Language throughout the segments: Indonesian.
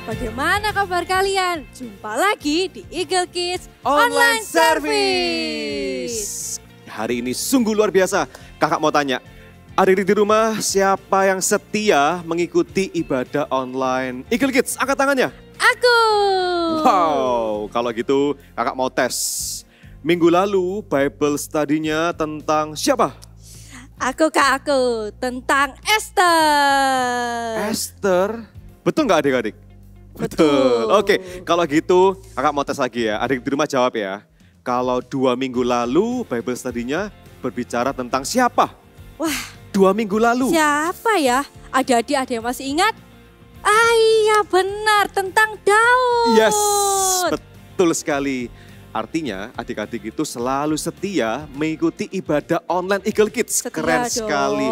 bagaimana kabar kalian? Jumpa lagi di Eagle Kids Online Service. Hari ini sungguh luar biasa. Kakak mau tanya, adik-adik di rumah siapa yang setia mengikuti ibadah online Eagle Kids? Angkat tangannya. Aku. Wow, kalau gitu kakak mau tes. Minggu lalu Bible study-nya tentang siapa? Aku tentang Esther. Esther. Betul nggak adik-adik? Betul. Oke, kalau gitu kakak mau tes lagi ya. Adik di rumah jawab ya. Kalau 2 minggu lalu Bible study-nya berbicara tentang siapa? Wah, 2 minggu lalu. siapa ya? Adik-adik ada yang masih ingat? Ah iya benar, tentang Daud. Yes, betul sekali. Artinya adik-adik itu selalu setia mengikuti ibadah online Eagle Kids. Setia Keren dong. sekali.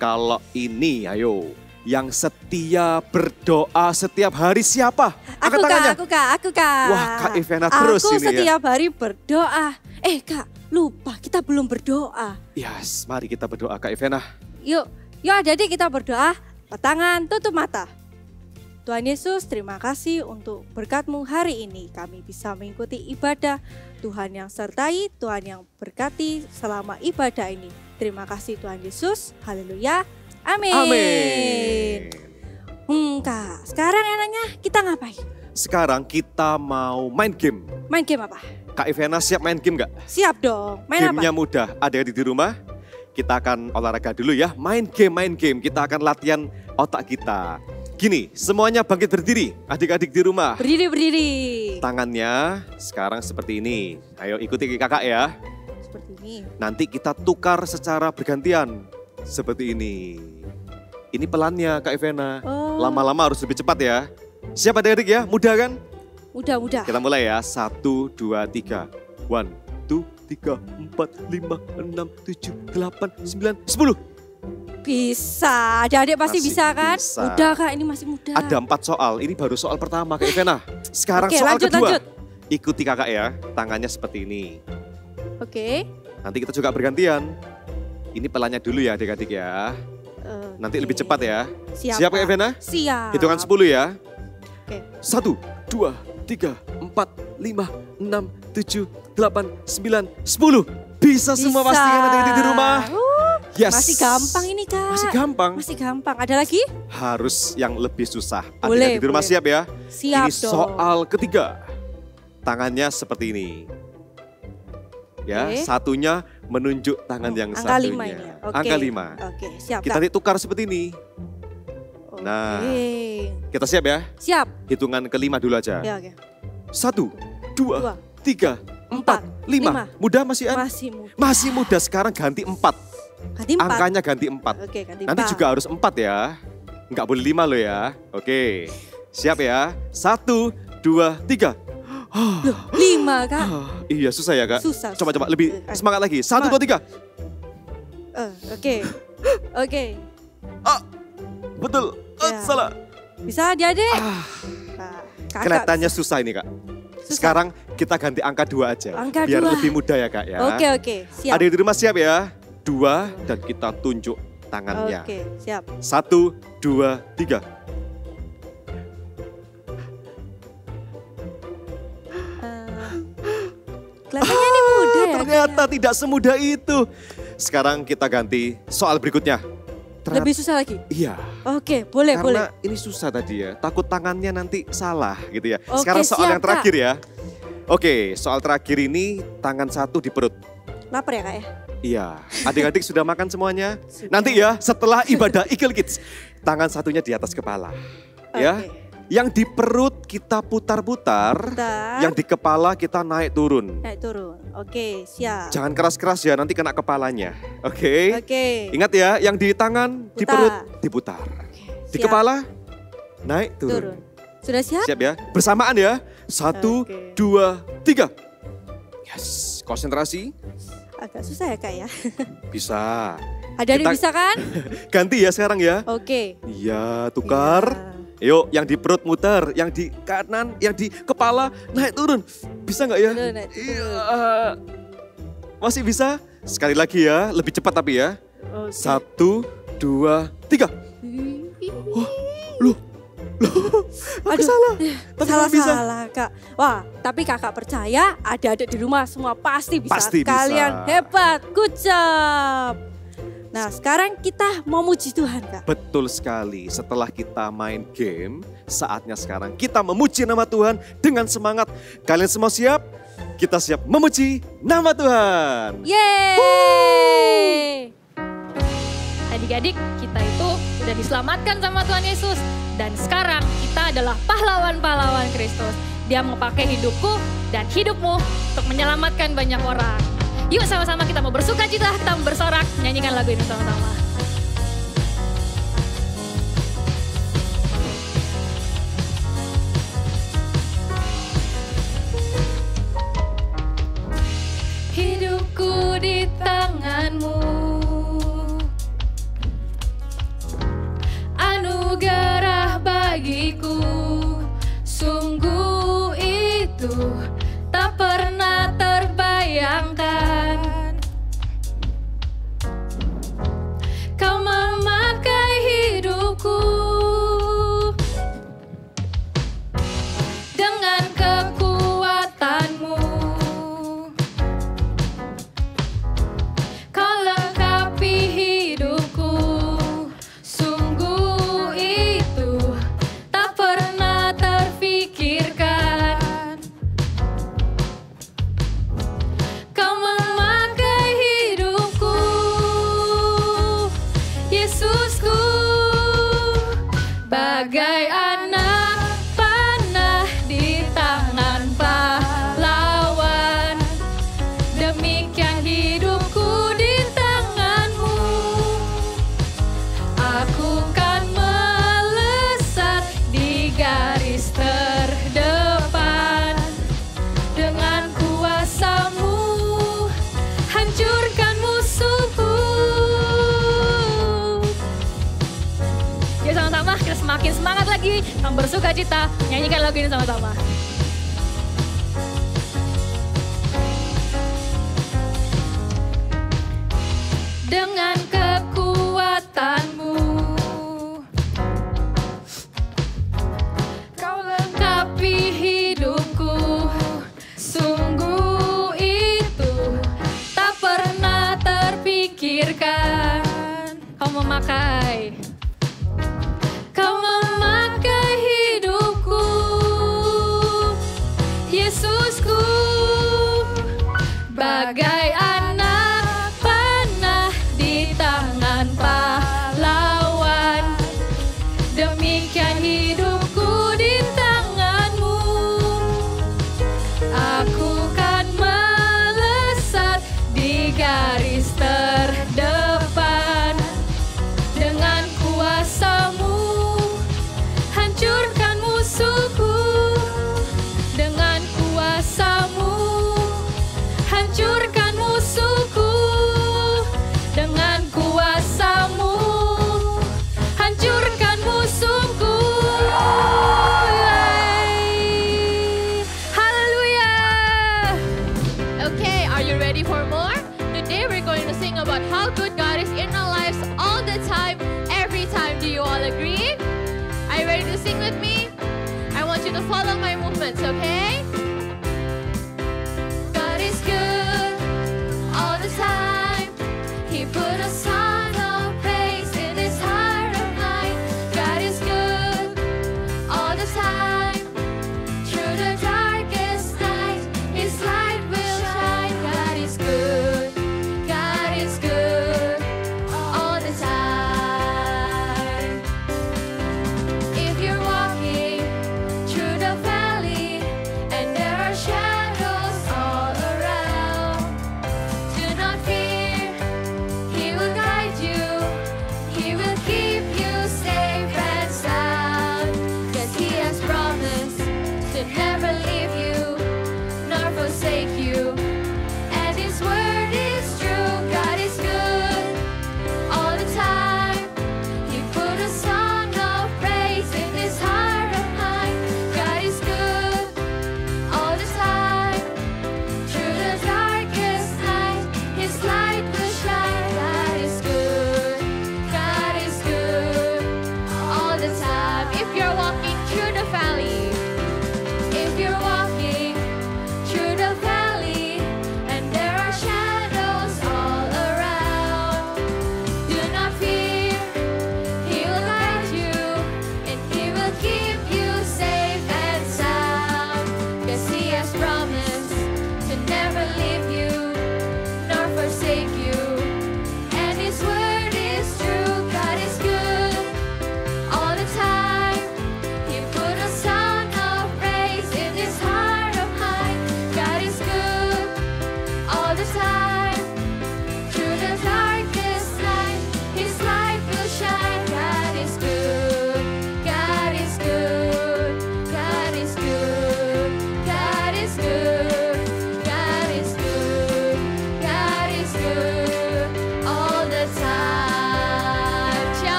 Kalau ini, ayo. Yang setia berdoa setiap hari siapa? Angkat tangannya. Aku kak. Wah, Kak Ivana terus aku ini ya. setiap hari berdoa. Kak, lupa kita belum berdoa. Yes, mari kita berdoa Kak Ivana. Yuk adik-adik kita berdoa. Angkat tangan, tutup mata. Tuhan Yesus, terima kasih untuk berkat-Mu hari ini. Kami bisa mengikuti ibadah. Tuhan yang sertai, Tuhan yang berkati selama ibadah ini. Terima kasih Tuhan Yesus. Haleluya. Amin. Amin. Kak, sekarang enaknya kita ngapain? Sekarang kita mau main game. Main game apa? Kak Ivana siap main game nggak? Siap dong. Main Gamenya apa? mudah. Adik-adik di rumah, kita akan olahraga dulu ya. Main game. Kita akan latihan otak kita. Gini, semuanya bangkit berdiri. Adik-adik di rumah. Berdiri. Tangannya sekarang seperti ini. Ayo ikuti kakak ya. Seperti ini. Nanti kita tukar secara bergantian. Seperti ini. Ini pelannya Kak Ivana. Oh. Lama-lama harus lebih cepat ya. Siap adik-adik ya? Mudah kan? Mudah. Kita mulai ya. 1, 2, 3. 1, 2, 3, 4, 5, 6, 7, 8, 9, 10. Bisa. Adik-adik pasti Masih bisa kan? bisa. Mudah Kak, ini masih mudah. Ada 4 soal. Ini baru soal pertama Kak Ivana. Sekarang Oke, soal lanjut, kedua. lanjut. Ikuti kakak ya. Tangannya seperti ini. Oke. Nanti kita juga bergantian. Ini pelannya dulu ya adik-adik ya. Nanti lebih cepat ya. Siap Kak Ivana? Siap. Hitungan 10 ya. Oke. 1, 2, 3, 4, 5, 6, 7, 8, 9, 10. Bisa semua pastikan adik-adik di rumah. Yes. Masih gampang ini Kak. Masih gampang. Ada lagi? Harus yang lebih susah. Boleh, Adik-adik di rumah boleh. siap ya. Siap Ini dong. soal ketiga. Tangannya seperti ini. Ya, Oke. satunya menunjuk tangan yang Angka satunya. 5 ini ya. Oke. Angka 5. Oke, siap Kita Kak. nanti tukar seperti ini. Oke. Nah. Kita siap ya? Siap. Hitungan kelima dulu aja. Ya, oke. 1, 2, Dua, 3, 4, 5. Mudah masih an? Masih mudah. Masih mudah, sekarang ganti 4. Ganti 4. Angkanya ganti 4. Oke, ganti 4. Nanti juga harus 4 ya. Enggak boleh 5 loh ya. Oke. Siap ya? 1, 2, 3. 5 Kak. Iya susah ya Kak? Susah. Coba lebih semangat lagi. 1, 2, 3. Oke. Oke. Betul. Ya. Salah. Bisa adik-adik? Ah, Nah, Kakak kelihatannya susah ini Kak. Susah. Sekarang kita ganti angka 2 aja. Angka biar 2. lebih mudah ya Kak ya. Oke. Siap. Adik di rumah siap ya? 2 dan kita tunjuk tangannya. Oke, siap. 1, 2, 3. Kelihatannya ini mudah ya. Ternyata tidak semudah itu. Sekarang kita ganti soal berikutnya. Lebih susah lagi? Iya. Oke, boleh. Karena ini susah tadi ya. Takut tangannya nanti salah gitu ya. Oke, Sekarang soal siap, yang terakhir ya. Oke, soal terakhir ini tangan satu di perut. Lapar ya Kak ya? Iya. Adik-adik sudah makan semuanya? Sudah. Nanti ya setelah ibadah Eagle Kids. Tangan satunya di atas kepala. Ya. Oke. Yang di perut kita putar-putar. Bentar. Yang di kepala kita naik turun. Naik turun. Oke, siap. Jangan keras-keras ya, nanti kena kepalanya. Oke. Oke. Ingat ya, yang di tangan, di Putar. perut, diputar. Oke, Di siap. kepala, naik turun. Sudah siap? Siap ya? Bersamaan ya. 1, Oke. 2, 3. Yes, konsentrasi. Agak susah ya Kak ya? Bisa. Adik-adik Kita- bisa kan? Ganti ya sekarang ya. Oke. Iya, tukar. Iya. Yuk, yang di perut muter, yang di kanan, yang di kepala naik turun. Bisa nggak ya? Turun, naik turun. Iya. Masih bisa? Sekali lagi ya, lebih cepat tapi ya. Oke. 1, 2, 3. Loh, Aku salah. Tapi kok bisa? Salah Kak. Wah, tapi Kakak percaya adik-adik di rumah semua pasti bisa. Pasti bisa. Kalian hebat, good job. Nah sekarang kita mau muji Tuhan Kak. Betul sekali, setelah kita main game, saatnya sekarang kita memuji nama Tuhan dengan semangat. Kalian semua siap? Kita siap memuji nama Tuhan. Yeay! Adik-adik, kita itu udah diselamatkan sama Tuhan Yesus. Dan sekarang kita adalah pahlawan-pahlawan Kristus. Dia mau pakai hidupku dan hidupmu untuk menyelamatkan banyak orang. Yuk sama-sama kita mau bersuka cita, kita mau bersorak, nyanyikan lagu ini sama-sama. Hidupku di tanganmu, anugerah bagiku, sungguh itu tak pernah terbayangkan. Kau memakai hidupku dengan kekuatanmu. Kau lengkapi hidupku, sungguh itu tak pernah terfikirkan. Kau memakai hidupku, Yesusku, bagai anak panah di tangan pahlawan. Demikian hidupku di tanganmu, aku kan melesat di garis terdepan. Dengan kuasa-Mu hancurkan musuhku. Ya sama-sama kita semakin semangat lagi, kita bersuka cita, nyanyikan lagu ini sama-sama. Dengan kekuatan-Mu Kau lengkapi hidupku, sungguh itu tak pernah terfikirkan. Kau memakai hidupku, Yesusku, bagai anak panah di tangan pahlawan. Demikian hidupku di tangan-Mu, aku kan melesat di garis terdepan. Dengan kuasa-Mu hancurkan musuhku. Dengan kuasa-Mu hancurkan musuhku. Dengan kuasa-Mu hancurkan musuhku. Hallelujah. Okay, are you ready for more? Today we're going to sing about how good God is in our lives all the time, every time. Do you all agree? Are you ready to sing with me? I want you to follow my movements, okay? God is good all the time. He put a song of praise in this heart of mine. God is good all the time. Through the darkest night, His light will shine. God is good. God is good all the time. If you're walking through the valley and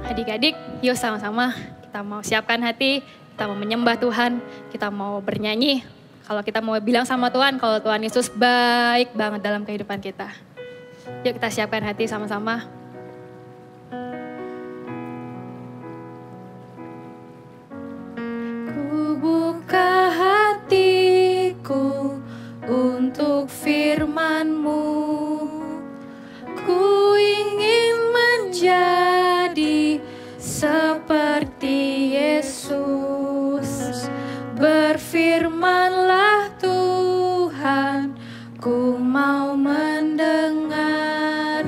Adik-adik, yuk sama-sama kita mau siapkan hati, kita mau menyembah Tuhan, kita mau bernyanyi. Kalau kita mau bilang sama Tuhan, kalau Tuhan Yesus baik banget dalam kehidupan kita. Yuk kita siapkan hati sama-sama. Ku buka hatiku untuk firman-Mu. Ku ingin menjadi seperti Yesus. Berfirmanlah Tuhan, ku mau mendengar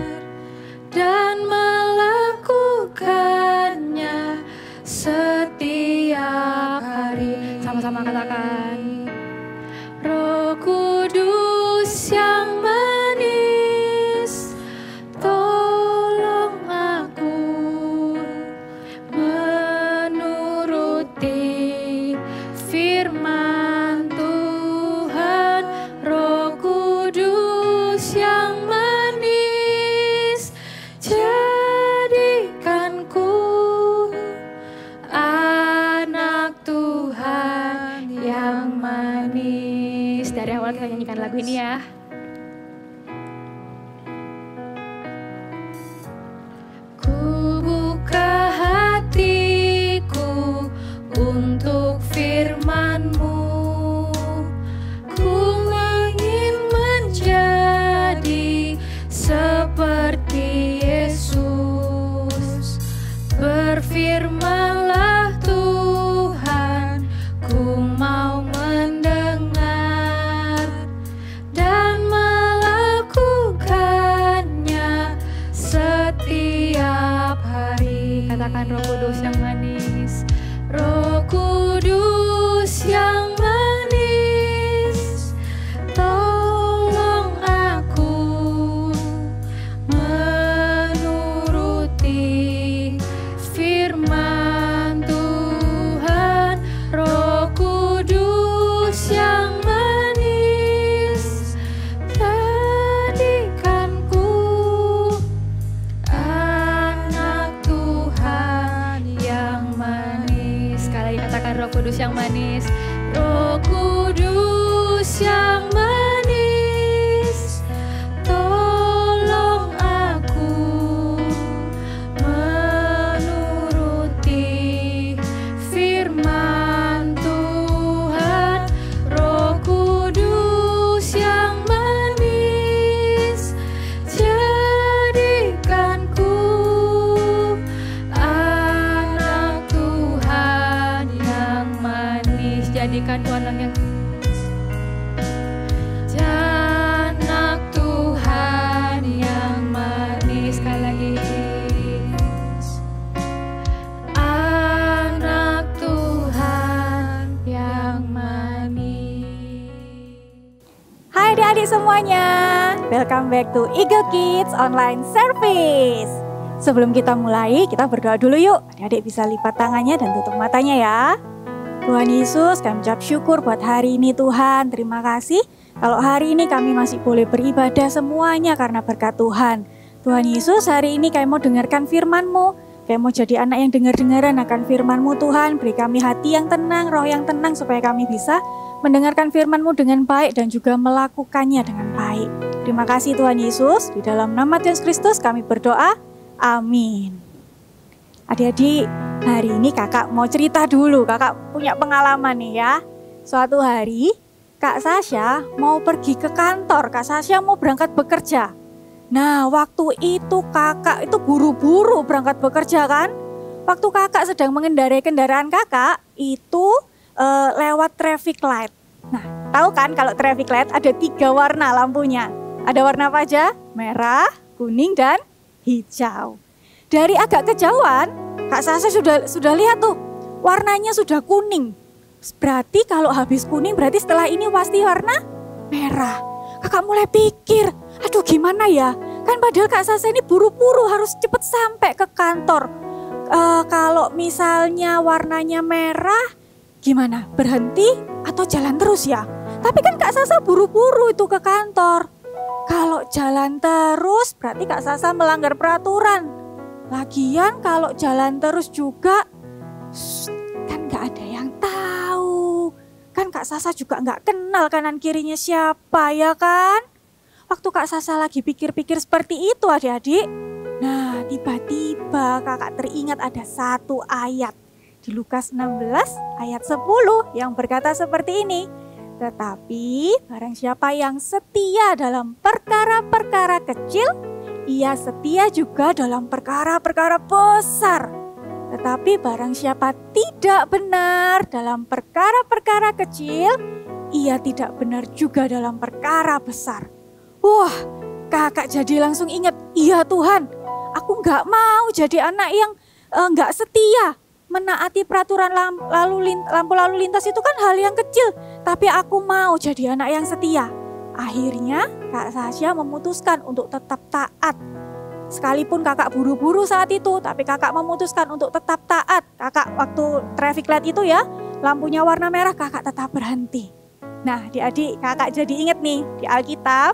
dan melakukannya setiap hari. Sama-sama katakan. Roh Kudus yang manis, tolong aku menuruti firman Tuhan. Roh Kudus yang manis, jadikanku anak Tuhan yang manis. Dari awal kita nyanyikan lagu ini ya. Ku buka hatiku untuk firman-Mu. Ku ingin menjadi seperti Yesus. Berfirmanlah Tuhan, ku mau mendengar dan melakukannya setiap hari. Katakan Roh Kudus yang manis. Roh Kudus yang manis, tolong aku menuruti firman Tuhan. Roh Kudus yang manis, jadikanku anak Tuhan yang manis. Sekali lagi katakan Roh Kudus yang manis. Roh Kudus yang manis, tolong aku menuruti firman Tuhan. Roh Kudus yang manis, jadikanku anak Tuhan yang manis. Jadikan Tuhan yang anak Tuhan yang manis. sekali lagi. Anak Tuhan yang manis. Hai adik-adik semuanya, welcome back to Eagle Kids Online Service. Sebelum kita mulai, kita berdoa dulu yuk. Adik-adik bisa lipat tangannya dan tutup matanya ya. Tuhan Yesus, kami ucap syukur buat hari ini Tuhan. Terima kasih kalau hari ini kami masih boleh beribadah semuanya karena berkat Tuhan. Tuhan Yesus, hari ini kami mau dengarkan firman-Mu. Kami mau jadi anak yang dengar-dengaran akan firman-Mu Tuhan. Beri kami hati yang tenang, roh yang tenang supaya kami bisa mendengarkan firman-Mu dengan baik dan juga melakukannya dengan baik. Terima kasih Tuhan Yesus. Di dalam nama Tuhan Yesus Kristus kami berdoa. Amin. Adik-adik, hari ini kakak mau cerita dulu. Kakak punya pengalaman nih ya. Suatu hari Kak Sasha mau pergi ke kantor. Kak Sasha mau berangkat bekerja. Nah, waktu itu kakak itu buru-buru berangkat bekerja kan. Waktu kakak sedang mengendarai kendaraan kakak, itu lewat traffic light. Nah, tahu kan kalau traffic light ada 3 warna lampunya. Ada warna apa aja? Merah, kuning, dan hijau. Dari agak kejauhan, Kak Sasha sudah lihat tuh, warnanya sudah kuning. Berarti kalau habis kuning, berarti setelah ini pasti warna merah. Kakak mulai pikir, aduh gimana ya? Kan padahal Kak Sasha ini buru-buru harus cepet sampai ke kantor. Kalau misalnya warnanya merah, gimana? Berhenti atau jalan terus ya? Tapi kan Kak Sasha buru-buru itu ke kantor. Kalau jalan terus, berarti Kak Sasha melanggar peraturan. Lagian kalau jalan terus juga, kan gak ada yang tahu. Kan Kak Sasa juga gak kenal kanan kirinya siapa ya kan? Waktu Kak Sasa lagi pikir-pikir seperti itu adik-adik. Nah tiba-tiba kakak teringat ada satu ayat di Lukas 16 ayat 10 yang berkata seperti ini. Tetapi barang siapa yang setia dalam perkara-perkara kecil, ia setia juga dalam perkara-perkara besar. Tetapi barang siapa tidak benar dalam perkara-perkara kecil, ia tidak benar juga dalam perkara besar. Wah, kakak jadi langsung ingat, iya Tuhan, aku gak mau jadi anak yang gak setia. Menaati peraturan lampu lalu lintas itu kan hal yang kecil, tapi aku mau jadi anak yang setia. Akhirnya Kak Sasha memutuskan untuk tetap taat. Sekalipun kakak buru-buru saat itu, tapi kakak memutuskan untuk tetap taat. Kakak waktu traffic light itu ya, lampunya warna merah, kakak tetap berhenti. Nah adik-adik, kakak jadi ingat nih, di Alkitab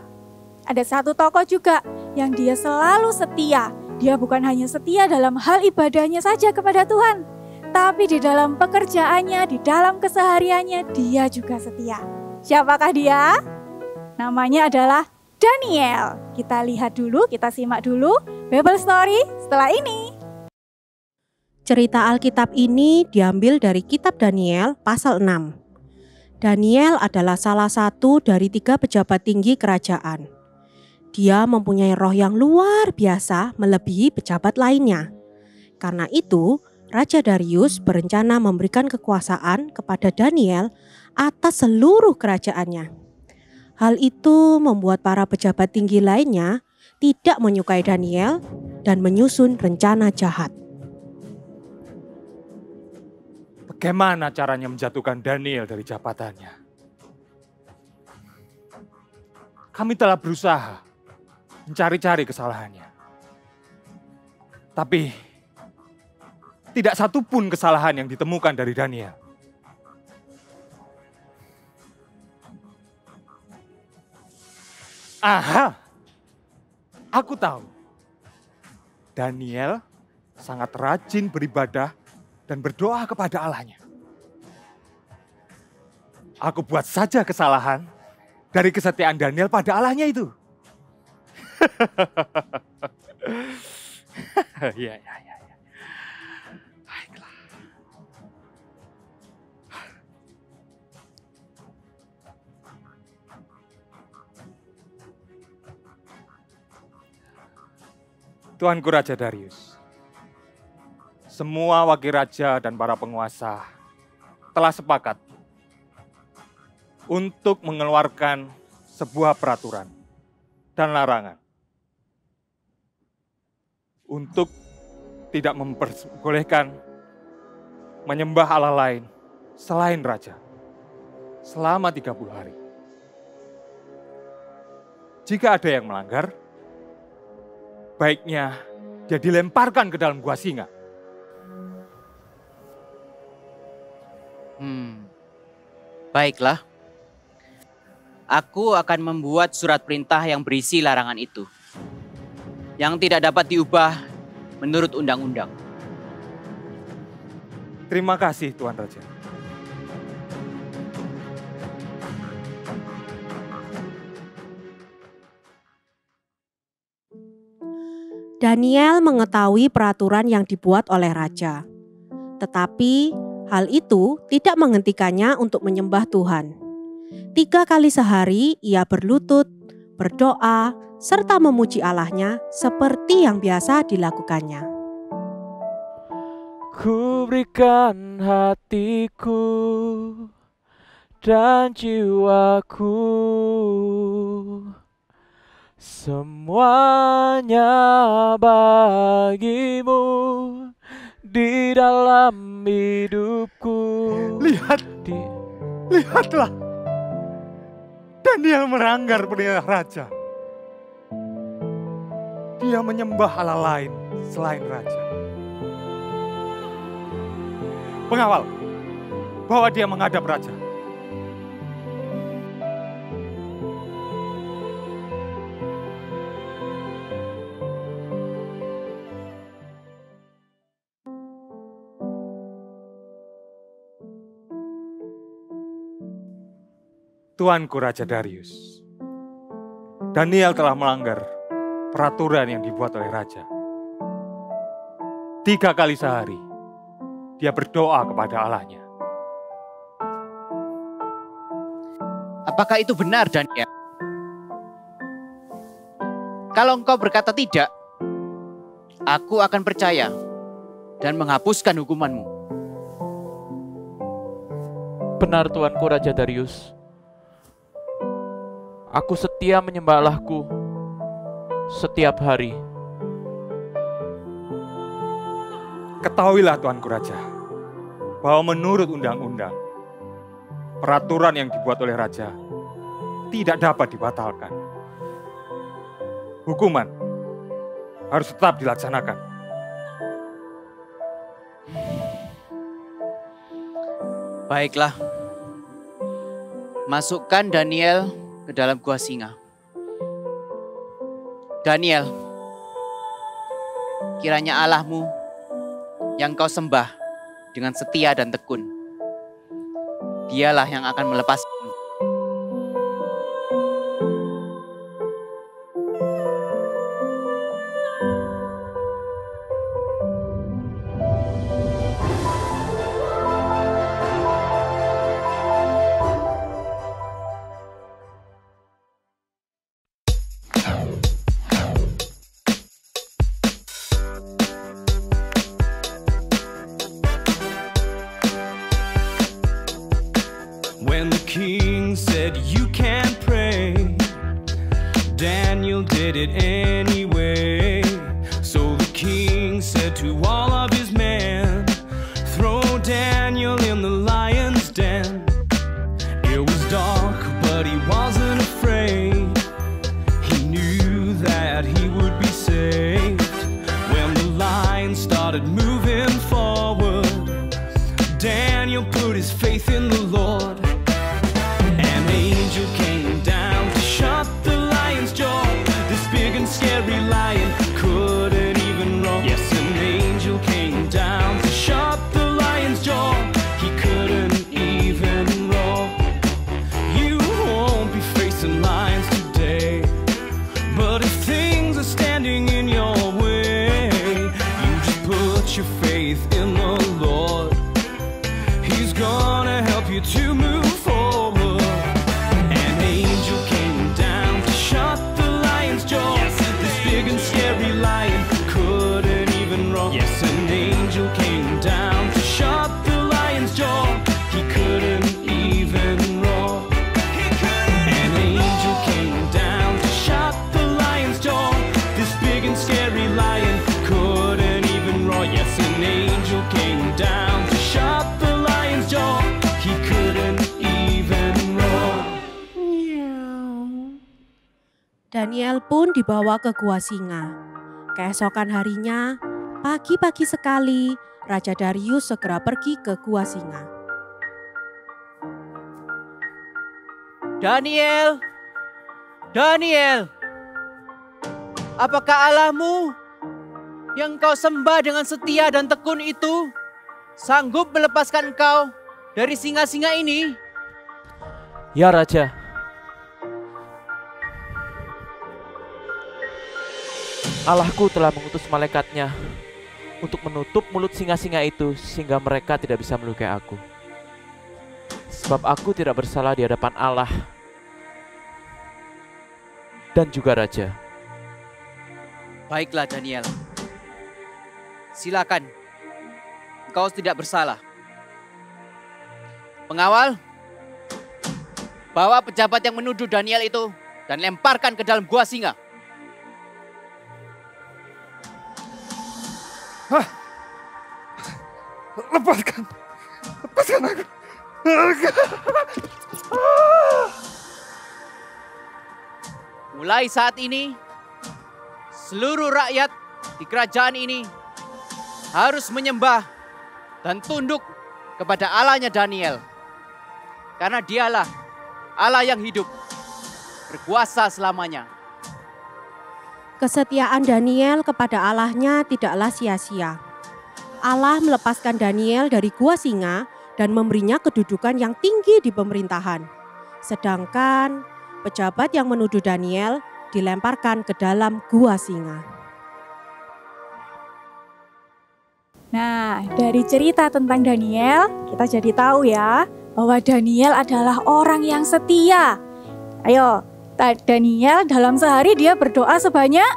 ada satu tokoh juga yang dia selalu setia. Dia bukan hanya setia dalam hal ibadahnya saja kepada Tuhan, tapi di dalam pekerjaannya, di dalam kesehariannya, dia juga setia. Siapakah dia? Namanya adalah Daniel. Kita lihat dulu, kita simak dulu Bible Story setelah ini. Cerita Alkitab ini diambil dari kitab Daniel pasal 6. Daniel adalah salah satu dari 3 pejabat tinggi kerajaan. Dia mempunyai roh yang luar biasa melebihi pejabat lainnya. Karena itu, Raja Darius berencana memberikan kekuasaan kepada Daniel atas seluruh kerajaannya. Hal itu membuat para pejabat tinggi lainnya tidak menyukai Daniel dan menyusun rencana jahat. Bagaimana caranya menjatuhkan Daniel dari jabatannya? Kami telah berusaha mencari-cari kesalahannya. Tapi tidak satu pun kesalahan yang ditemukan dari Daniel. Aha, aku tahu. Daniel sangat rajin beribadah dan berdoa kepada Allahnya. Aku buat saja kesalahan dari kesetiaan Daniel pada Allahnya itu. Ya. Baiklah. Tuanku Raja Darius, semua wakil raja dan para penguasa telah sepakat untuk mengeluarkan sebuah peraturan dan larangan untuk tidak memperbolehkan menyembah Allah lain selain Raja selama 30 hari. Jika ada yang melanggar, baiknya dia dilemparkan ke dalam gua singa. Baiklah. Aku akan membuat surat perintah yang berisi larangan itu, yang tidak dapat diubah menurut undang-undang. Terima kasih Tuan Raja. Daniel mengetahui peraturan yang dibuat oleh raja. Tetapi hal itu tidak menghentikannya untuk menyembah Tuhan. 3 kali sehari ia berlutut, berdoa, serta memuji Allahnya seperti yang biasa dilakukannya. Ku berikan hatiku dan jiwaku, semuanya bagimu di dalam hidupku. Lihatlah. Daniel melanggar perintah raja. Dia menyembah Allah lain selain raja. Pengawal, bawa dia menghadap raja. Tuanku Raja Darius, Daniel telah melanggar peraturan yang dibuat oleh Raja. 3 kali sehari, dia berdoa kepada Allahnya. Apakah itu benar, Daniel? Kalau engkau berkata tidak, aku akan percaya dan menghapuskan hukumanmu. Benar Tuanku Raja Darius. Aku setia menyembah Allahku setiap hari. Ketahuilah Tuanku Raja, bahwa menurut undang-undang, peraturan yang dibuat oleh Raja tidak dapat dibatalkan. Hukuman harus tetap dilaksanakan. Baiklah, masukkan Daniel ke dalam gua singa. Daniel, kiranya Allahmu yang kau sembah dengan setia dan tekun, dialah yang akan melepaskan. When the king said you can't pray, Daniel did it anyway. So the king said to all of his men, throw Daniel in the lion's den. It was dark, but he wasn't afraid. He knew that he would be saved. When the lion started moving forward, Daniel put his faith in the Lord. An angel came down to shut the lion's jaw. This big and scary lion couldn't even roar. Yes, an angel came down to shut the lion's jaw. He couldn't even roar. You won't be facing lions today, but if things are standing in your way, you just put your faith in the Lord. He's gonna help you to move forward. An angel came down to shut the lion's jaw. Yes, this big and scary lion couldn't even roar. Yes, an angel came down to shut the lion's jaw. He couldn't even roar. An angel came down to shut the lion's jaw. This big and scary lion couldn't even roar. Yes, an angel came down to shut the lion's jaw. He couldn't even roar. Daniel pun dibawa ke gua singa. Keesokan harinya, pagi-pagi sekali, Raja Darius segera pergi ke gua singa. Daniel, Daniel, apakah Allahmu yang kau sembah dengan setia dan tekun itu sanggup melepaskan engkau dari singa-singa ini? Ya Raja. Allahku telah mengutus malaikatnya untuk menutup mulut singa-singa itu sehingga mereka tidak bisa melukai aku. Sebab aku tidak bersalah di hadapan Allah dan juga Raja. Baiklah Daniel, silakan, engkau tidak bersalah. Pengawal, bawa pejabat yang menuduh Daniel itu dan lemparkan ke dalam gua singa. Lepaskan aku. Mulai saat ini, seluruh rakyat di kerajaan ini harus menyembah dan tunduk kepada Allahnya Daniel. Karena dialah Allah yang hidup, berkuasa selamanya. Kesetiaan Daniel kepada Allahnya tidaklah sia-sia. Allah melepaskan Daniel dari gua singa dan memberinya kedudukan yang tinggi di pemerintahan. Sedangkan pejabat yang menuduh Daniel dilemparkan ke dalam gua singa. Nah, dari cerita tentang Daniel, kita jadi tahu ya bahwa Daniel adalah orang yang setia. Ayo, Daniel dalam sehari dia berdoa sebanyak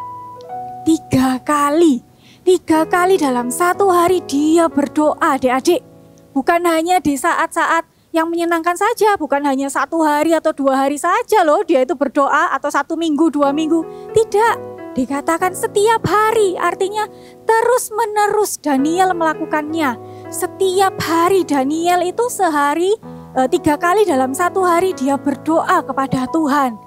3 kali. 3 kali dalam satu hari dia berdoa, adik-adik. Bukan hanya di saat-saat yang menyenangkan saja, bukan hanya 1 hari atau 2 hari saja loh dia itu berdoa, atau 1 minggu, 2 minggu. Tidak. Dikatakan setiap hari, artinya terus menerus Daniel melakukannya. Setiap hari Daniel itu sehari 3 kali dalam satu hari dia berdoa kepada Tuhan.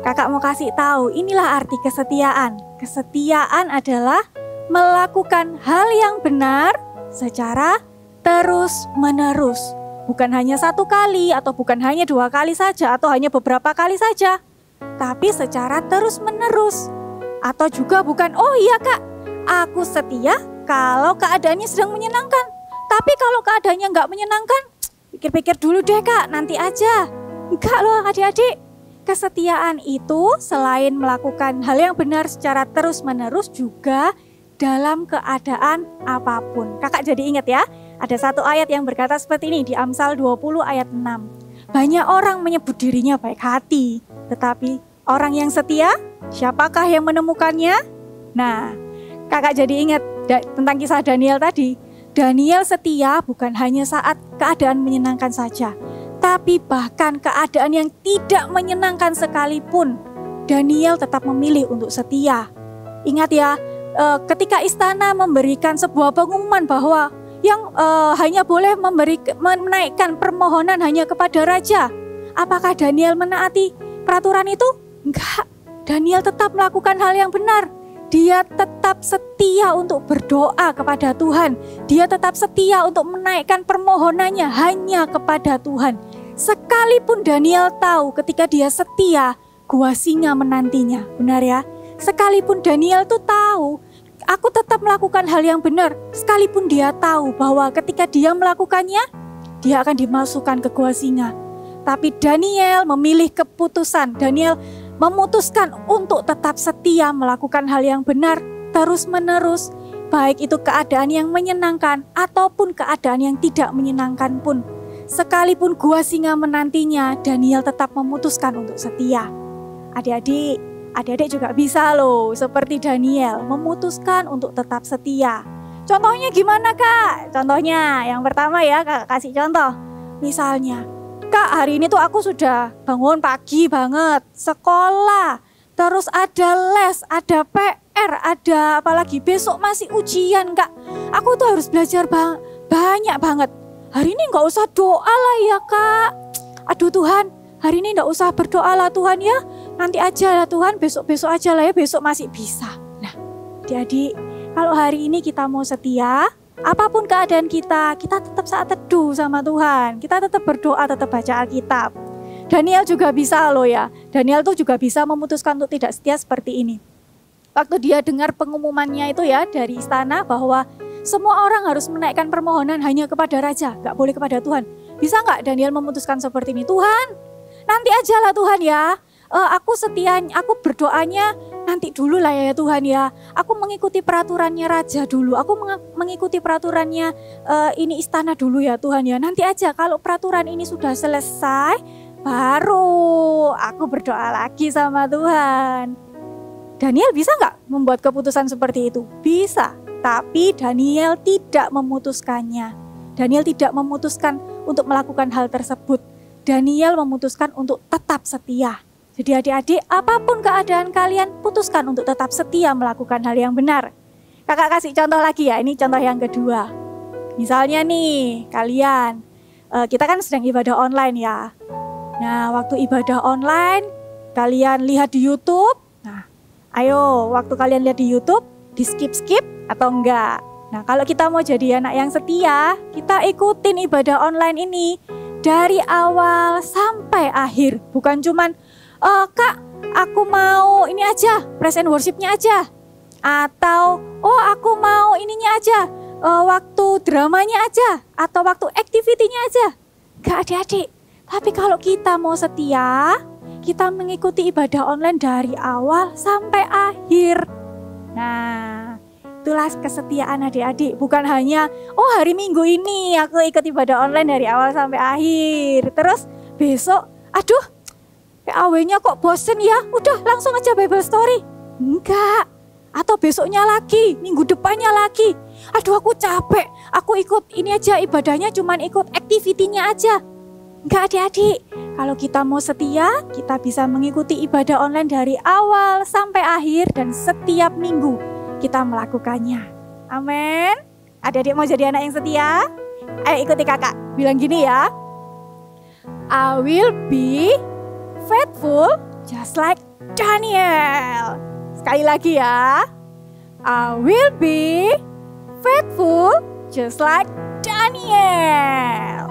Kakak mau kasih tahu, inilah arti kesetiaan. Kesetiaan adalah melakukan hal yang benar secara terus menerus. Bukan hanya 1 kali atau bukan hanya 2 kali saja atau hanya beberapa kali saja. Tapi secara terus menerus. Atau juga bukan, oh iya kak, aku setia kalau keadaannya sedang menyenangkan. Tapi kalau keadaannya nggak menyenangkan, pikir-pikir dulu deh kak, nanti aja. Enggak loh adik-adik. Kesetiaan itu selain melakukan hal yang benar secara terus-menerus juga dalam keadaan apapun. Kakak jadi ingat ya, ada satu ayat yang berkata seperti ini di Amsal 20 ayat 6. Banyak orang menyebut dirinya baik hati, tetapi orang yang setia, siapakah yang menemukannya? Nah, kakak jadi ingat tentang kisah Daniel tadi. Daniel setia bukan hanya saat keadaan menyenangkan saja, tapi bahkan keadaan yang tidak menyenangkan sekalipun, Daniel tetap memilih untuk setia. Ingat ya, ketika istana memberikan sebuah pengumuman bahwa yang hanya boleh menaikkan permohonan hanya kepada raja, apakah Daniel menaati peraturan itu? Enggak, Daniel tetap melakukan hal yang benar. Dia tetap setia untuk berdoa kepada Tuhan. Dia tetap setia untuk menaikkan permohonannya hanya kepada Tuhan. Sekalipun Daniel tahu ketika dia setia, gua singa menantinya. Benar ya? Sekalipun Daniel tuh tahu, aku tetap melakukan hal yang benar. Sekalipun dia tahu bahwa ketika dia melakukannya, dia akan dimasukkan ke gua singa. Tapi Daniel memilih keputusan. Daniel memutuskan untuk tetap setia melakukan hal yang benar terus-menerus, baik itu keadaan yang menyenangkan ataupun keadaan yang tidak menyenangkan pun. Sekalipun gua singa menantinya, Daniel tetap memutuskan untuk setia. Adik-adik juga bisa loh seperti Daniel memutuskan untuk tetap setia. Contohnya gimana kak? Contohnya yang pertama ya, kakak kasih contoh. Misalnya, kak, hari ini tuh aku sudah bangun pagi banget, sekolah, terus ada les, ada PR, ada apalagi besok masih ujian kak. Aku tuh harus belajar banyak banget. Hari ini gak usah doa lah ya kak. Aduh Tuhan, hari ini gak usah berdoa lah Tuhan ya. Nanti aja lah Tuhan, besok-besok aja lah ya, besok masih bisa. Nah, adik-adik, kalau hari ini kita mau setia, apapun keadaan kita tetap saat teduh sama Tuhan. Kita tetap berdoa, tetap baca Alkitab. Daniel juga bisa loh ya. Daniel tuh juga bisa memutuskan untuk tidak setia seperti ini. Waktu dia dengar pengumumannya itu ya dari istana bahwa semua orang harus menaikkan permohonan hanya kepada raja, gak boleh kepada Tuhan. Bisa gak Daniel memutuskan seperti ini? Tuhan, nanti aja lah Tuhan ya. Aku setia, aku berdoanya nanti dulu lah ya Tuhan ya. Aku mengikuti peraturannya raja dulu. Aku mengikuti peraturannya ini istana dulu ya Tuhan ya. Nanti aja kalau peraturan ini sudah selesai, baru aku berdoa lagi sama Tuhan. Daniel bisa nggak membuat keputusan seperti itu? Bisa. Tapi Daniel tidak memutuskannya. Daniel tidak memutuskan untuk melakukan hal tersebut. Daniel memutuskan untuk tetap setia. Jadi adik-adik, apapun keadaan kalian, putuskan untuk tetap setia melakukan hal yang benar. Kakak kasih contoh lagi ya, ini contoh yang kedua. Misalnya nih, kalian, kita kan sedang ibadah online ya. Nah, waktu ibadah online, kalian lihat di YouTube. Nah, ayo, waktu kalian lihat di YouTube, di skip-skip atau enggak? Nah, kalau kita mau jadi anak yang setia, kita ikutin ibadah online ini dari awal sampai akhir. Bukan cuman, kak, aku mau ini aja, praise and worship-nya aja. Atau, aku mau ininya aja, waktu dramanya aja. Atau waktu activity-nya aja. Gak adik-adik, Tapi kalau kita mau setia, kita mengikuti ibadah online dari awal sampai akhir. Nah, itulah kesetiaan adik-adik. Bukan hanya, oh hari Minggu ini aku ikut ibadah online dari awal sampai akhir. Terus besok, aduh PAW-nya kok bosen ya, udah langsung aja Bible story. Enggak. Atau besoknya lagi, minggu depannya lagi. Aduh aku capek, aku ikut ini aja ibadahnya cuman ikut activity-nya aja. Enggak adik-adik, kalau kita mau setia, kita bisa mengikuti ibadah online dari awal sampai akhir dan setiap minggu kita melakukannya. Amin. Adik-adik mau jadi anak yang setia? Ayo ikuti kakak, bilang gini ya. I will be faithful just like Daniel. Sekali lagi ya. I will be faithful just like Daniel.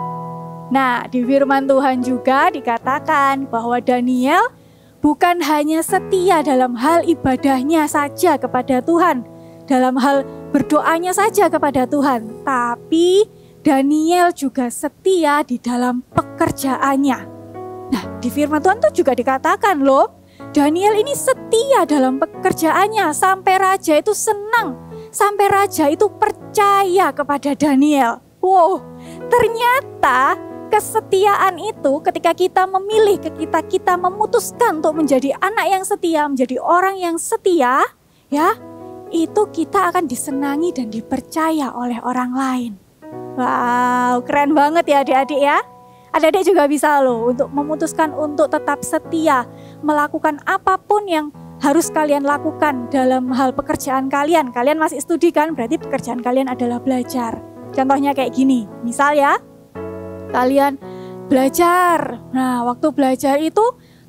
Nah, di firman Tuhan juga dikatakan bahwa Daniel bukan hanya setia dalam hal ibadahnya saja kepada Tuhan, dalam hal berdoanya saja kepada Tuhan, tapi Daniel juga setia di dalam pekerjaannya. Nah, di firman Tuhan itu juga dikatakan loh, Daniel ini setia dalam pekerjaannya sampai raja itu senang, sampai raja itu percaya kepada Daniel. Wow, ternyata kesetiaan itu ketika kita memilih, ketika kita memutuskan untuk menjadi anak yang setia, menjadi orang yang setia, ya, itu kita akan disenangi dan dipercaya oleh orang lain. Wow, keren banget ya adik-adik ya. Adik-adik juga bisa loh untuk memutuskan untuk tetap setia, melakukan apapun yang harus kalian lakukan dalam hal pekerjaan kalian. Kalian masih studi kan, berarti pekerjaan kalian adalah belajar. Contohnya kayak gini, misal ya, kalian belajar. Nah, waktu belajar itu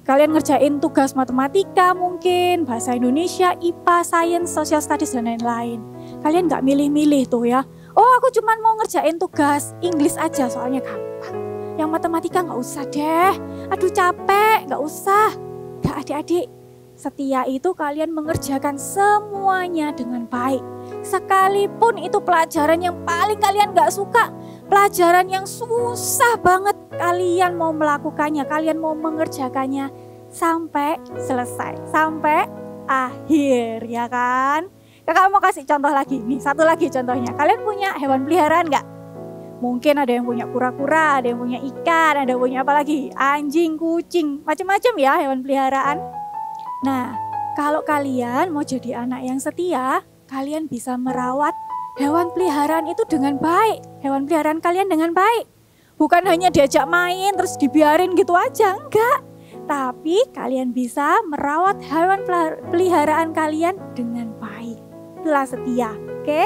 kalian ngerjain tugas matematika mungkin, bahasa Indonesia, IPA, Sains, Social Studies, dan lain-lain. Kalian gak milih-milih tuh ya. Oh, aku cuma mau ngerjain tugas Inggris aja soalnya gampang. Yang matematika gak usah deh. Aduh capek, gak usah. Gak adik-adik. Setia itu kalian mengerjakan semuanya dengan baik. Sekalipun itu pelajaran yang paling kalian gak suka, pelajaran yang susah banget, kalian mau melakukannya, kalian mau mengerjakannya sampai selesai, sampai akhir, ya kan? Kakak mau kasih contoh lagi, nih satu lagi contohnya. Kalian punya hewan peliharaan gak? Mungkin ada yang punya kura-kura, ada yang punya ikan, ada yang punya apa lagi? Anjing, kucing, macam-macam ya hewan peliharaan. Nah, kalau kalian mau jadi anak yang setia, kalian bisa merawat hewan peliharaan itu dengan baik. Hewan peliharaan kalian dengan baik. Bukan hanya diajak main terus dibiarin gitu aja, enggak. Tapi kalian bisa merawat hewan peliharaan kalian dengan baik. Itulah setia, oke?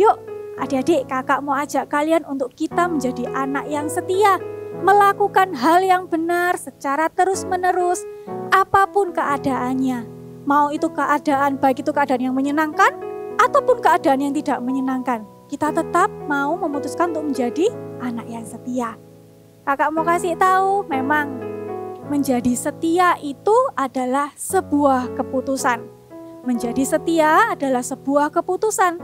Yuk, adik-adik, kakak mau ajak kalian untuk kita menjadi anak yang setia. Melakukan hal yang benar secara terus-menerus, apapun keadaannya. Mau itu keadaan, baik itu keadaan yang menyenangkan, ataupun keadaan yang tidak menyenangkan. Kita tetap mau memutuskan untuk menjadi anak yang setia. Kakak mau kasih tahu, memang menjadi setia itu adalah sebuah keputusan. Menjadi setia adalah sebuah keputusan.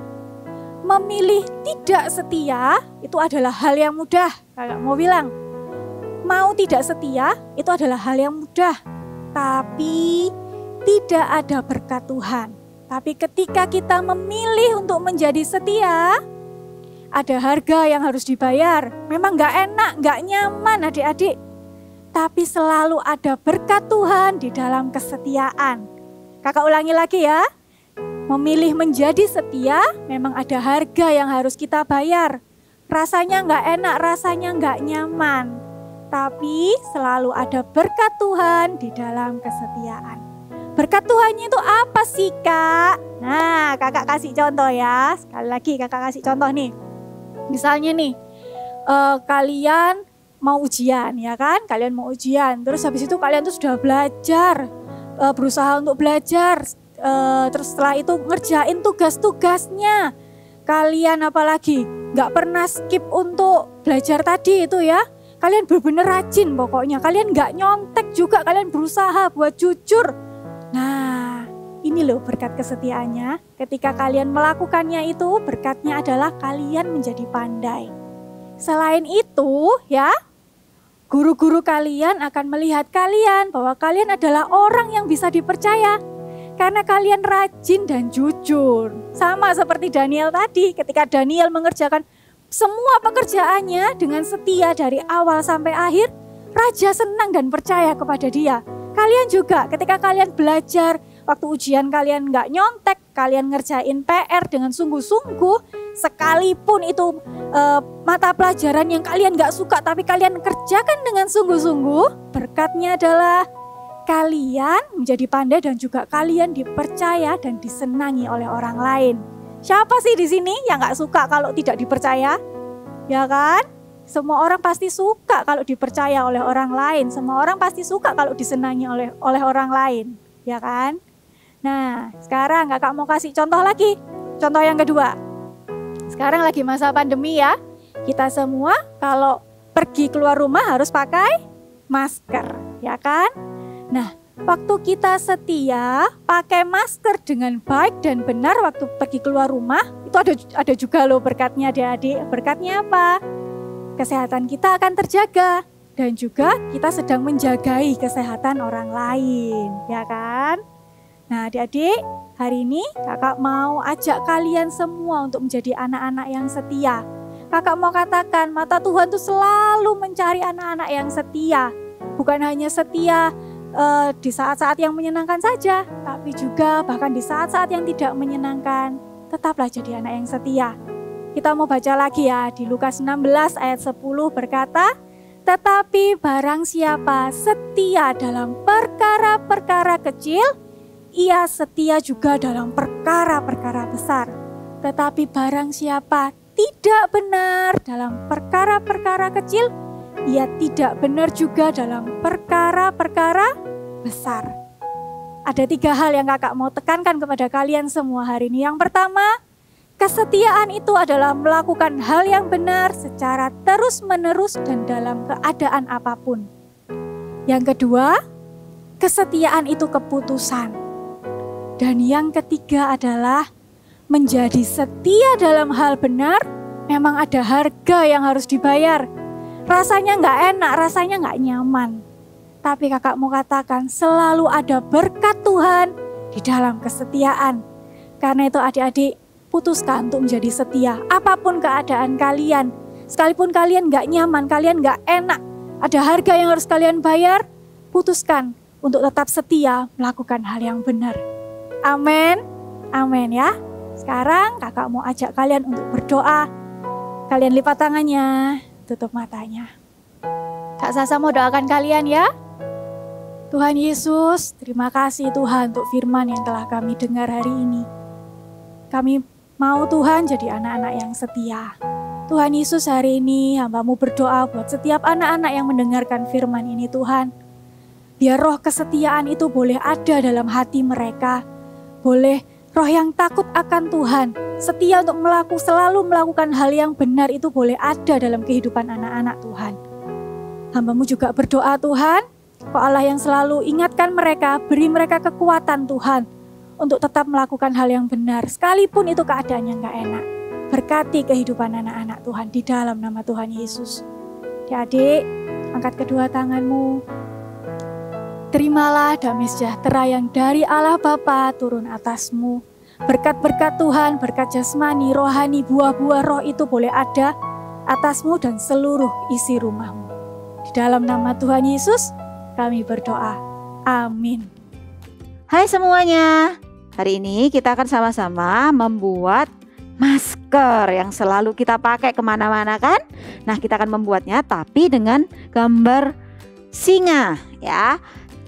Memilih tidak setia itu adalah hal yang mudah. Kakak mau bilang, mau tidak setia itu adalah hal yang mudah. Tapi tidak ada berkat Tuhan. Tapi ketika kita memilih untuk menjadi setia, ada harga yang harus dibayar. Memang gak enak, gak nyaman adik-adik. Tapi selalu ada berkat Tuhan di dalam kesetiaan. Kakak ulangi lagi ya. Memilih menjadi setia, memang ada harga yang harus kita bayar. Rasanya gak enak, rasanya gak nyaman. Tapi selalu ada berkat Tuhan di dalam kesetiaan. Berkat Tuhannya itu apa sih kak? Nah kakak kasih contoh ya. Sekali lagi kakak kasih contoh nih. Misalnya nih kalian mau ujian ya kan? Kalian mau ujian. Terus habis itu kalian tuh sudah belajar. Berusaha untuk belajar. Terus setelah itu ngerjain tugas-tugasnya. Kalian apalagi gak pernah skip untuk belajar tadi itu ya. Kalian benar-benar rajin pokoknya. Kalian gak nyontek juga. Kalian berusaha buat jujur. Nah, ini loh berkat kesetiaannya. Ketika kalian melakukannya itu, berkatnya adalah kalian menjadi pandai. Selain itu ya, Guru-guru kalian akan melihat kalian bahwa kalian adalah orang yang bisa dipercaya. Karena kalian rajin dan jujur. Sama seperti Daniel tadi, ketika Daniel mengerjakan semua pekerjaannya dengan setia dari awal sampai akhir, raja senang dan percaya kepada dia. Kalian juga ketika kalian belajar, waktu ujian kalian nggak nyontek, kalian ngerjain PR dengan sungguh-sungguh, sekalipun itu mata pelajaran yang kalian nggak suka tapi kalian kerjakan dengan sungguh-sungguh, berkatnya adalah kalian menjadi pandai dan juga kalian dipercaya dan disenangi oleh orang lain. Siapa sih di sini yang nggak suka kalau tidak dipercaya? Ya kan? Semua orang pasti suka kalau dipercaya oleh orang lain. Semua orang pasti suka kalau disenangi oleh orang lain. Ya kan? Nah, sekarang kakak mau kasih contoh lagi. Contoh yang kedua. Sekarang lagi masa pandemi ya. Kita semua kalau pergi keluar rumah harus pakai masker. Ya kan? Nah, waktu kita setia pakai masker dengan baik dan benar waktu pergi keluar rumah, itu ada juga loh berkatnya adik-adik. Berkatnya apa? Kesehatan kita akan terjaga dan juga kita sedang menjagai kesehatan orang lain, ya kan? Nah, adik-adik, hari ini kakak mau ajak kalian semua untuk menjadi anak-anak yang setia. Kakak mau katakan mata Tuhan tuh selalu mencari anak-anak yang setia. Bukan hanya setia di saat-saat yang menyenangkan saja, tapi juga bahkan di saat-saat yang tidak menyenangkan, tetaplah jadi anak yang setia. Kita mau baca lagi ya, di Lukas 16 ayat 10 berkata, tetapi barang siapa setia dalam perkara-perkara kecil, ia setia juga dalam perkara-perkara besar. Tetapi barang siapa tidak benar dalam perkara-perkara kecil, ia tidak benar juga dalam perkara-perkara besar. Ada 3 hal yang kakak mau tekankan kepada kalian semua hari ini. Yang pertama, kesetiaan itu adalah melakukan hal yang benar secara terus-menerus dan dalam keadaan apapun. Yang kedua, kesetiaan itu keputusan. Dan yang ketiga adalah menjadi setia dalam hal benar, memang ada harga yang harus dibayar. Rasanya nggak enak, rasanya nggak nyaman. Tapi kakak mau katakan selalu ada berkat Tuhan di dalam kesetiaan. Karena itu adik-adik, putuskan untuk menjadi setia. Apapun keadaan kalian, sekalipun kalian nggak nyaman, kalian nggak enak, ada harga yang harus kalian bayar, putuskan untuk tetap setia melakukan hal yang benar. Amin, amin ya. Sekarang kakak mau ajak kalian untuk berdoa. Kalian lipat tangannya, tutup matanya. Kak Sasa mau doakan kalian ya. Tuhan Yesus, terima kasih Tuhan untuk firman yang telah kami dengar hari ini. Kami mau Tuhan jadi anak-anak yang setia. Tuhan Yesus, hari ini hamba-Mu berdoa buat setiap anak-anak yang mendengarkan firman ini Tuhan. Biar roh kesetiaan itu boleh ada dalam hati mereka. Boleh roh yang takut akan Tuhan, setia untuk selalu melakukan hal yang benar itu boleh ada dalam kehidupan anak-anak Tuhan. Hamba-Mu juga berdoa Tuhan, Kau Allah yang selalu ingatkan mereka, beri mereka kekuatan Tuhan untuk tetap melakukan hal yang benar, sekalipun itu keadaannya nggak enak. Berkati kehidupan anak-anak Tuhan di dalam nama Tuhan Yesus. Adik, angkat kedua tanganmu. Terimalah damai sejahtera yang dari Allah Bapa turun atasmu. Berkat-berkat Tuhan, berkat jasmani, rohani, buah-buah roh itu boleh ada atasmu dan seluruh isi rumahmu. Di dalam nama Tuhan Yesus, kami berdoa. Amin. Hai semuanya, hari ini kita akan sama-sama membuat masker yang selalu kita pakai kemana-mana kan? Nah, kita akan membuatnya tapi dengan gambar singa ya.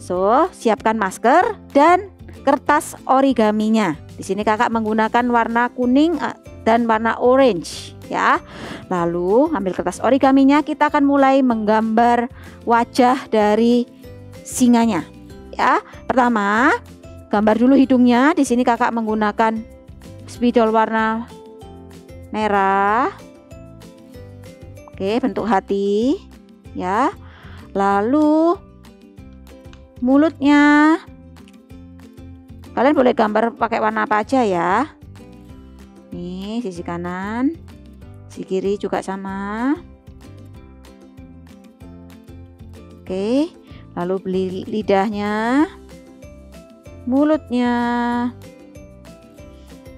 So, siapkan masker dan kertas origaminya. Di sini kakak menggunakan warna kuning dan warna orange ya. Lalu ambil kertas origaminya, kita akan mulai menggambar wajah dari singanya ya. Pertama, gambar dulu hidungnya. Di sini kakak menggunakan spidol warna merah. Oke, bentuk hati ya. Lalu mulutnya, kalian boleh gambar pakai warna apa aja ya. Nih sisi kanan, sisi kiri juga sama. Oke, lalu beli lidahnya, mulutnya,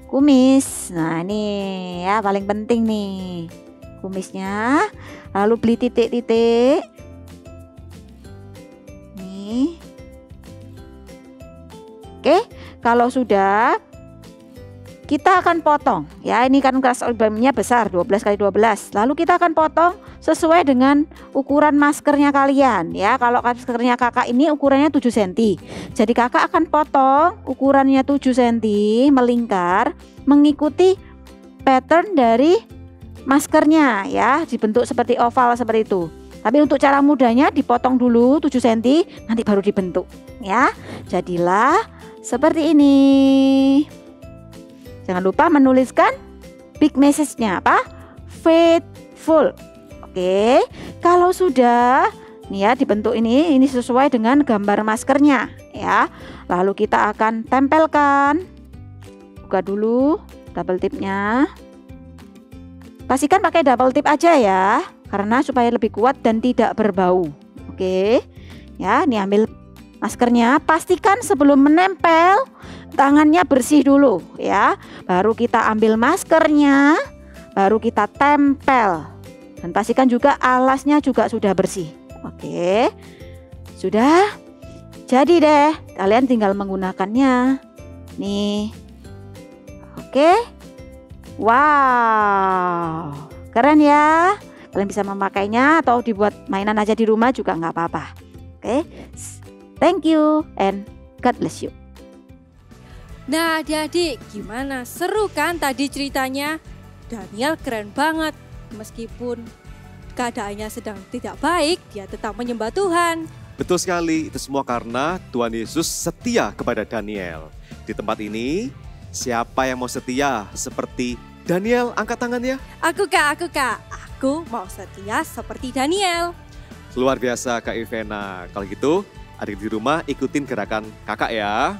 kumis. Nah ini ya paling penting nih, kumisnya. Lalu beli titik-titik. Nih. Oke, kalau sudah kita akan potong ya, ini kan kelas albumnya besar 12 x 12. Lalu kita akan potong sesuai dengan ukuran maskernya kalian ya. Kalau maskernya kakak ini ukurannya 7 cm. Jadi kakak akan potong ukurannya 7 cm melingkar mengikuti pattern dari maskernya ya, dibentuk seperti oval seperti itu. Tapi untuk cara mudahnya dipotong dulu 7 cm, nanti baru dibentuk ya. Jadilah seperti ini. Jangan lupa menuliskan big message-nya apa? Faithful. Oke, kalau sudah nih ya dibentuk ini sesuai dengan gambar maskernya ya. Lalu kita akan tempelkan. Buka dulu double tipnya. Pastikan pakai double tip aja ya, karena supaya lebih kuat dan tidak berbau. Oke. Ya, ini ambil maskernya, pastikan sebelum menempel tangannya bersih dulu ya. Baru kita ambil maskernya, baru kita tempel. Dan pastikan juga alasnya juga sudah bersih. Oke. Sudah. Jadi deh, kalian tinggal menggunakannya. Nih. Oke. Wow. Keren ya. Kalian bisa memakainya atau dibuat mainan aja di rumah juga nggak apa-apa. Oke. Thank you and God bless you. Nah adik-adik, gimana? Seru kan tadi ceritanya? Daniel keren banget. Meskipun keadaannya sedang tidak baik, dia tetap menyembah Tuhan. Betul sekali, itu semua karena Tuhan Yesus setia kepada Daniel. Di tempat ini, siapa yang mau setia seperti Daniel? Angkat tangannya. Aku kak. Aku mau setia seperti Daniel. Luar biasa Kak Ivena. Kalau gitu, adik di rumah ikutin gerakan kakak ya.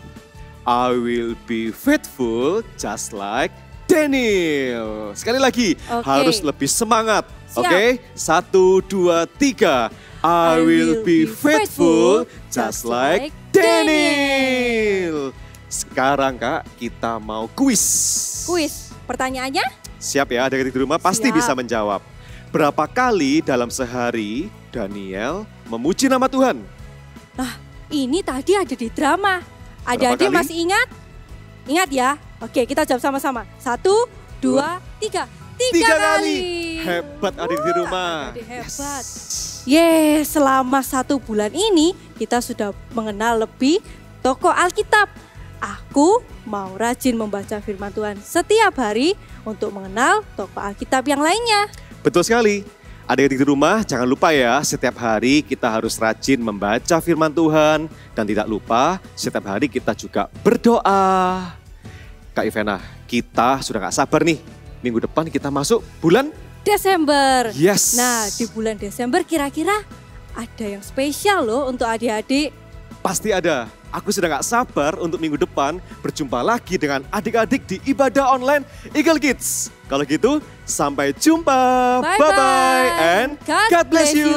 I will be faithful just like Daniel. Sekali lagi, harus lebih semangat. Oke, 1, 2, 3. I will be faithful just like Daniel. Sekarang Kak, kita mau kuis. Kuis, pertanyaannya? Siap ya, adik-adik di rumah pasti bisa menjawab. Berapa kali dalam sehari Daniel memuji nama Tuhan? Nah, ini tadi ada di drama. Adik-adik masih ingat? Ingat ya? Oke, kita jawab sama-sama. 1, 2, 3. 3 kali. Hebat adik di rumah. Hebat. Yes, selama 1 bulan ini kita sudah mengenal lebih tokoh Alkitab. Aku mau rajin membaca firman Tuhan setiap hari untuk mengenal tokoh Alkitab yang lainnya. Betul sekali. Adik-adik di rumah jangan lupa ya, setiap hari kita harus rajin membaca firman Tuhan. Dan tidak lupa setiap hari kita juga berdoa. Kak Ivena, kita sudah gak sabar nih. Minggu depan kita masuk bulan Desember. Yes. Nah di bulan Desember kira-kira ada yang spesial loh untuk adik-adik. Pasti ada. Aku sudah gak sabar untuk minggu depan berjumpa lagi dengan adik-adik di ibadah online Eagle Kids. Kalau gitu, sampai jumpa. Bye-bye and God bless you.